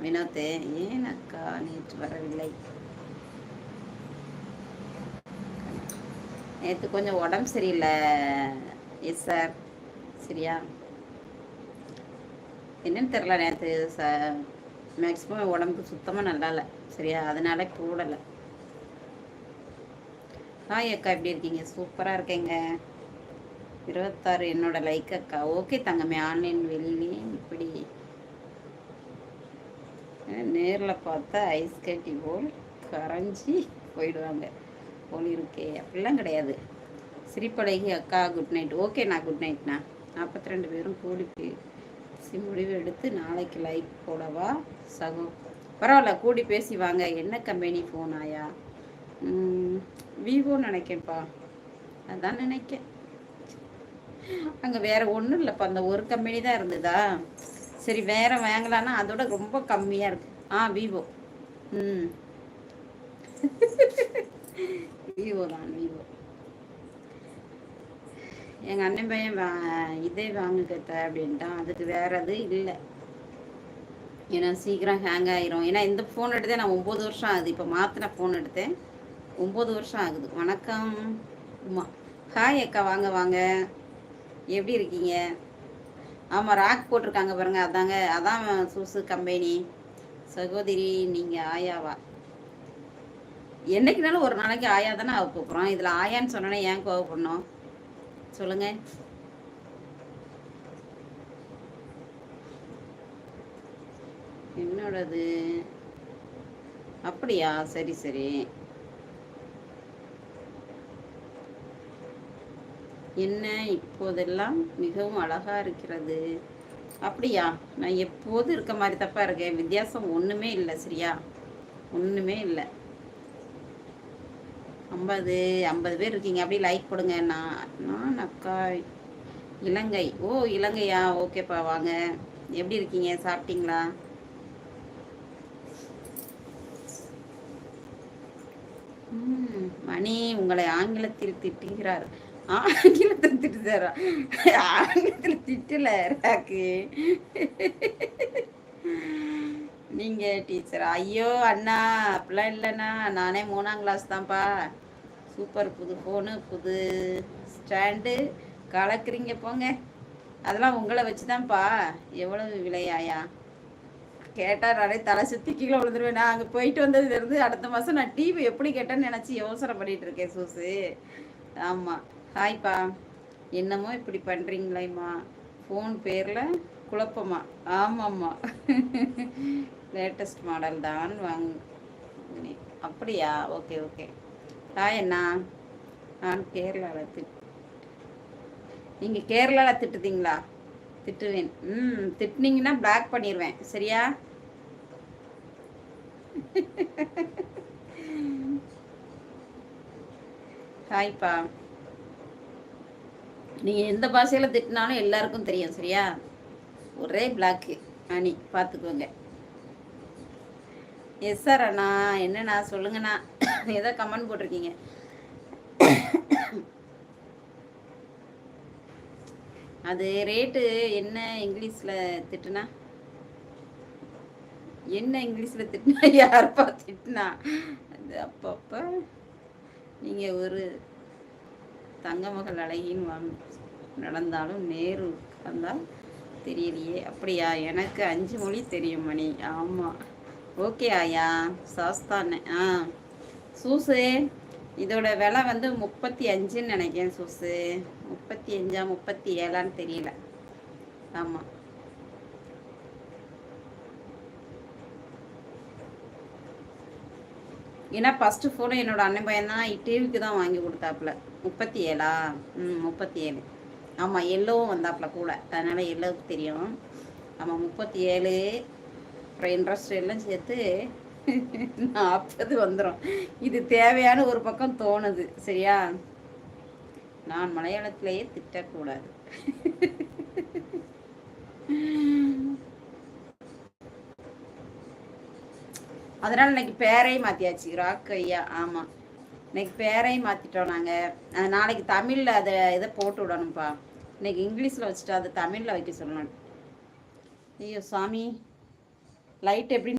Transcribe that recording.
வினோத், ஏன் அக்கா நேற்று வரவில்லை? நேற்று கொஞ்சம் உடம்பு சரியில்லை. Yes sir. சரியா, என்னன்னு தெரில. நேற்று மேக்ஸிமம் உடம்புக்கு சுத்தமாக நல்லா இல்லை. சரியா, அதனால போடலை. ஹாய் அக்கா, எப்படி இருக்கீங்க? சூப்பராக இருக்கேங்க. 26 என்னோட லைக் அக்கா. ஓகே தங்கமே, ஆன்லைன் வெளியிலேயே இப்படி நேரில் பார்த்தா ஐஸ் கட்டி போல் கரைஞ்சி போயிடுவாங்க போல் இருக்கே. அப்படிலாம் கிடையாது. சிரிப்பழகி அக்கா குட் நைட். ஓகேண்ணா, குட் நைட்ண்ணா. 42 பேரும் கூடி பேசி முடிவு எடுத்து நாளைக்கு லைக் போடவா சகோ? பரவாயில்ல, கூடி பேசி வாங்க. என்ன கம்பெனி ஃபோன் ஆயா? விவோன்னு நினைக்கேன்ப்பா. அதான் நினைக்கேன். அங்கே வேற ஒன்றும் இல்லைப்பா, அந்த ஒரு கம்பெனி தான் இருந்ததா. சரி, வேற வாங்கலான்னா அதோட ரொம்ப கம்மியாக இருக்கு. விவோ. விவோ தான், விவோ. எங்கள் அண்ணன் பையன் இதே வாங்குக்கத்த அப்படின்ட்டான். அதுக்கு வேற அது இல்லை, ஏன்னா சீக்கிரம் ஹேங் ஆயிரும். ஏன்னா இந்த ஃபோன் எடுத்தேன் நான் 9 வருஷம் ஆகுது. இப்போ மாற்றின ஃபோன் எடுத்தேன் 9 வருஷம் ஆகுது. வணக்கம் உமா. ஹாய் அக்கா, வாங்க வாங்க. எப்படி இருக்கீங்க? ஆமாம், ராக் போட்டிருக்காங்க பாருங்க. அதாங்க, அதான் சூசு கம்பெனி. சகோதரி, நீங்கள் ஆயாவா? என்னைக்குனாலும் ஒரு நாளைக்கு ஆயா தானே அவ போகிறோம். இதில் ஆயான்னு சொன்னோன்னே ஏன் கோவப்படணும் சொல்லுங்க? என்னோடது அப்படியா? சரி சரி. என்ன இப்போதெல்லாம் மிகவும் அழகா இருக்கிறது. அப்படியா? நான் எப்போதும் இருக்க மாதிரி தப்பா இருக்கேன். வித்தியாசம் ஒன்றுமே இல்லை. சரியா, ஒன்றுமே இல்லை. 50 பேர் இருக்கீங்க. அப்படியே லைக் கொடுங்க. நான் அக்கா இலங்கை. ஓ, இலங்கையா? ஓகேப்பா, வாங்க. எப்படி இருக்கீங்க? சாப்பிட்டீங்களா? மணி உங்களை ஆங்கிலத்தில் திட்டுகிறார். ஆங்கிலத்தில் திட்டுதாரா? ஆங்கிலத்தில் திட்டல ராக்கு. நீங்க டீச்சரா? ஐயோ அண்ணா, அப்படிலாம் இல்லைண்ணா. நானே 3ஆம் கிளாஸ் தான்ப்பா. சூப்பர், புது ஃபோனு, புது ஸ்டாண்டு, கலக்குறீங்க போங்க. அதெல்லாம் உங்களை வச்சுதான்ப்பா. எவ்வளவு விலையாயா கேட்டா நானே தலை சுற்றி கீழே விழுந்துருவேன். நான் அங்கே போயிட்டு வந்ததுலேருந்து அடுத்த மாதம் நான் டிவி எப்படி கேட்டேன்னு நினச்சி யோசனை பண்ணிட்டு இருக்கேன் சூசு. ஆமாம். ஹாய்ப்பா. என்னமோ இப்படி பண்ணுறீங்களேம்மா, ஃபோன் பேரில் குழப்பமா? ஆமாம்மா, லேட்டஸ்ட் மாடல் தான் வாங்கினேன். அப்படியா? Okay okay. ஹாய் அண்ணா. நான் கேரளாவில் நீங்கள் கேரளாவில் திட்டுதீங்களா? திட்டுவேன். திட்டுனீங்கன்னா பிளாக் பண்ணிடுவேன். சரியா? ஹாய்ப்பா. நீங்கள் எந்த பாஷையில் திட்டினாலும் எல்லாருக்கும் தெரியும். சரியா? ஒரே பிளாக்கு அணி, பார்த்துக்கோங்க. எஸ் சார் அண்ணா. என்னண்ணா சொல்லுங்கண்ணா. ஏதோ கமெண்ட் போட்டிருக்கீங்க. அது ரேட்டு என்ன இங்கிலீஷில் திட்டுனா? என்ன இங்கிலீஷில் திட்டினா? யாருப்பா திட்டினா? அது அப்பப்போ நீங்கள் ஒரு தங்க மகள் அழகின்னு நடந்தாலும் நேரு உட்கார்ந்தால் தெரியலையே. அப்படியா? எனக்கு 5 மொழி தெரியும் மணி. ஆமாம். ஓகே ஆயா. சாஸ்தானே. சூசு, இதோட விலை வந்து 35ன்னு நினைக்கிறேன் சூசு. 35 37 தெரியல. ஆமாம். ஏன்னா ஃபஸ்ட்டு ஃபோனு என்னோட அண்ணன் பையன் தான் டிவிக்கு தான் வாங்கி கொடுத்தாப்புல. 37. 37. ஆமாம், எல்லோவும் வந்தாப்புல கூட, அதனால் எல்லோவுக்கு தெரியும். ஆமாம், 37. அப்புறம் இன்ட்ரெஸ்ட் எல்லாம் சேர்த்து 40 வந்துடும். இது தேவையான ஒரு பக்கம் தோணுது. சரியா? நான் மலையாளத்திலேயே திட்டக்கூடாது. அதனால் இன்னைக்கு பேரையும் மாற்றியாச்சு. ராக் ஐயா. ஆமாம், இன்னைக்கு பேரையும் மாற்றிட்டோம் நாங்கள். நாளைக்கு தமிழில் அதை இதை போட்டு விடணும்ப்பா. இன்னைக்கு இங்கிலீஷில் வச்சுட்டு அதை தமிழில் வைக்க சொல்லணும். ஐயோ சாமி, லைட் எப்படி